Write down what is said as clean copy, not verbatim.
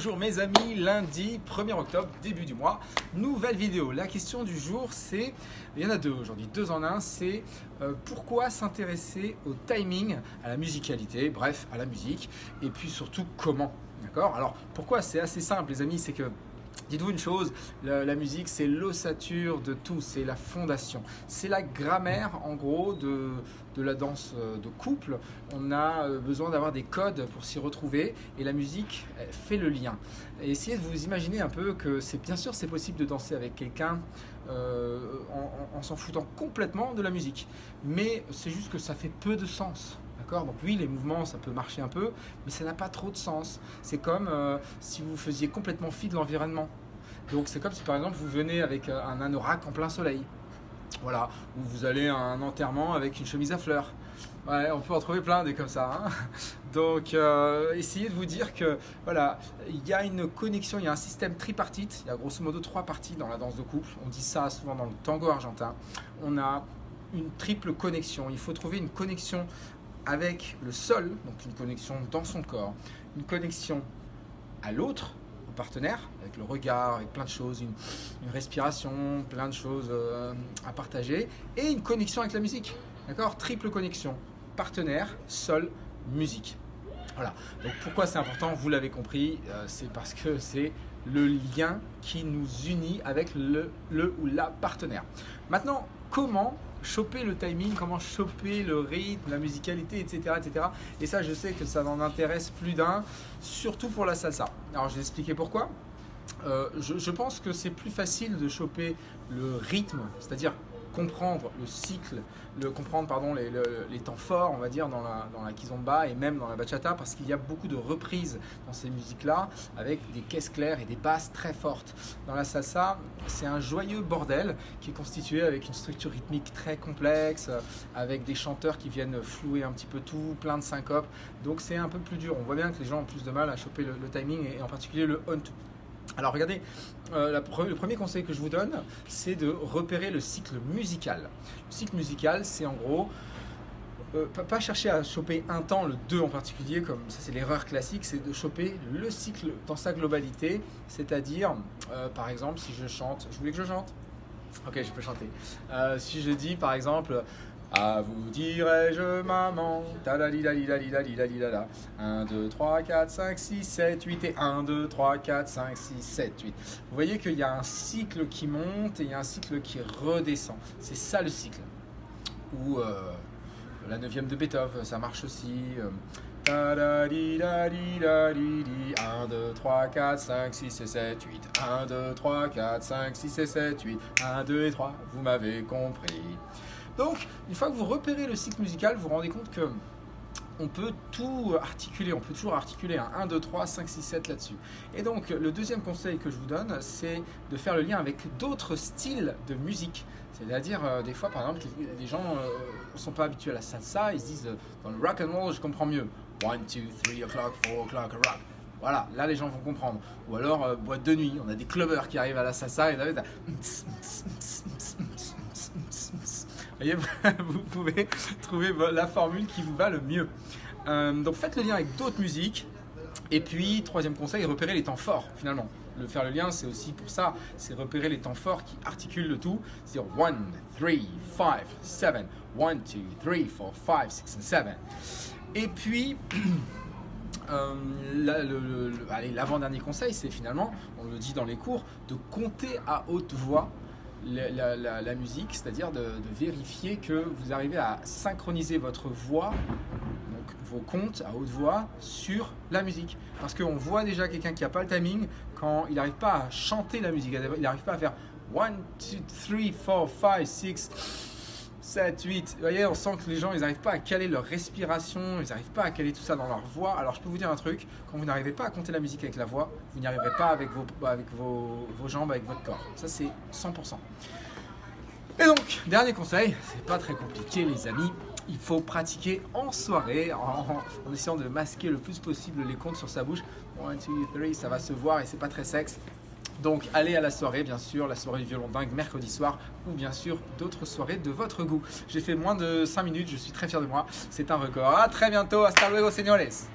Bonjour mes amis, lundi 1er octobre, début du mois, nouvelle vidéo. La question du jour c'est, il y en a deux aujourd'hui, deux en un, c'est pourquoi s'intéresser au timing, à la musicalité, bref à la musique, et puis surtout comment, d'accord? Alors pourquoi? C'est assez simple les amis, c'est que dites-vous une chose, la musique c'est l'ossature de tout, c'est la fondation, c'est la grammaire en gros de la danse de couple. On a besoin d'avoir des codes pour s'y retrouver et la musique fait le lien. Et essayez de vous imaginer un peu que bien sûr c'est possible de danser avec quelqu'un en s'en foutant complètement de la musique, mais c'est juste que ça fait peu de sens. Donc oui, les mouvements, ça peut marcher un peu, mais ça n'a pas trop de sens. C'est comme si vous faisiez complètement fi de l'environnement. Donc c'est comme si par exemple vous venez avec un anorak en plein soleil. Voilà, ou vous allez à un enterrement avec une chemise à fleurs. Ouais, on peut en trouver plein des comme ça. Hein. Donc essayez de vous dire que voilà, il y a une connexion, il y a un système tripartite. Il y a grosso modo 3 parties dans la danse de couple. On dit ça souvent dans le tango argentin. On a une triple connexion. Il faut trouver une connexion avec le sol, donc une connexion dans son corps, une connexion à l'autre, au partenaire, avec le regard, avec plein de choses, une respiration, plein de choses à partager, et une connexion avec la musique, d'accord? Triple connexion, partenaire, sol, musique. Voilà, donc pourquoi c'est important, vous l'avez compris, c'est parce que c'est le lien qui nous unit avec le ou la partenaire. Maintenant, comment choper le timing, comment choper le rythme, la musicalité, etc., etc. Et ça, je sais que ça en intéresse plus d'un, surtout pour la salsa. Alors, je vais expliquer pourquoi. Je pense que c'est plus facile de choper le rythme, c'est-à-dire comprendre le cycle, comprendre les temps forts, on va dire, dans la kizomba et même dans la bachata, parce qu'il y a beaucoup de reprises dans ces musiques-là, avec des caisses claires et des basses très fortes. Dans la salsa, c'est un joyeux bordel qui est constitué avec une structure rythmique très complexe, avec des chanteurs qui viennent flouer un petit peu tout, plein de syncopes, donc c'est un peu plus dur. On voit bien que les gens ont plus de mal à choper le timing et en particulier le on-two. Alors regardez, le premier conseil que je vous donne, c'est de repérer le cycle musical. Le cycle musical, c'est en gros, pas chercher à choper un temps, le 2 en particulier, comme ça c'est l'erreur classique, c'est de choper le cycle dans sa globalité, c'est-à-dire, par exemple, si je chante, je voulais que je chante? Ok, je peux chanter. Si je dis par exemple, à vous dirai-je maman, ta-da-li-da-li-da-li-da-li-da-li-da-da. 1, 2, 3, 4, 5, 6, 7, 8 et 1, 2, 3, 4, 5, 6, 7, 8. Vous voyez qu'il y a un cycle qui monte et il y a un cycle qui redescend. C'est ça le cycle. Ou la 9e de Beethoven, ça marche aussi. 1, 2, 3, 4, 5, 6 et 7, 8. 1, 2, 3, 4, 5, 6 et 7, 8. 1, 2 et 3, vous m'avez compris. Donc, une fois que vous repérez le cycle musical, vous vous rendez compte que on peut tout articuler, on peut toujours articuler un 1, 2, 3, 5, 6, 7 là-dessus. Et donc, le deuxième conseil que je vous donne, c'est de faire le lien avec d'autres styles de musique. C'est-à-dire, des fois, par exemple, les gens ne sont pas habitués à la salsa, ils se disent, dans le rock and roll, je comprends mieux. 1, 2, 3 o'clock, 4 o'clock, rock. Voilà, là les gens vont comprendre. Ou alors, boîte de nuit, on a des clubbers qui arrivent à la salsa et vous pouvez trouver la formule qui vous va le mieux. Donc faites le lien avec d'autres musiques. Et puis, troisième conseil, repérer les temps forts finalement. Faire le lien, c'est aussi pour ça, c'est repérer les temps forts qui articulent le tout. C'est-à-dire 1, 3, 5, 7, 1, 2, 3, 4, 5, 6 et 7. Et puis, l'avant-dernier conseil, c'est finalement, on le dit dans les cours, de compter à haute voix la musique, c'est-à-dire de vérifier que vous arrivez à synchroniser votre voix, donc vos comptes à haute voix, sur la musique. Parce qu'on voit déjà quelqu'un qui n'a pas le timing quand il n'arrive pas à chanter la musique, il n'arrive pas à faire 1, 2, 3, 4, 5, 6, 7, 8. Vous voyez, on sent que les gens, ils n'arrivent pas à caler leur respiration, ils n'arrivent pas à caler tout ça dans leur voix. Alors je peux vous dire un truc, quand vous n'arrivez pas à compter la musique avec la voix, vous n'y arriverez pas avec vos jambes, avec votre corps. Ça c'est 100%. Et donc, dernier conseil, c'est pas très compliqué les amis, il faut pratiquer en soirée, en essayant de masquer le plus possible les comptes sur sa bouche. 1, 2, 3, ça va se voir et c'est pas très sexe. Donc allez à la soirée, bien sûr, la soirée du violon dingue mercredi soir ou bien sûr d'autres soirées de votre goût. J'ai fait moins de 5 minutes, je suis très fier de moi, c'est un record. À très bientôt, hasta luego señores.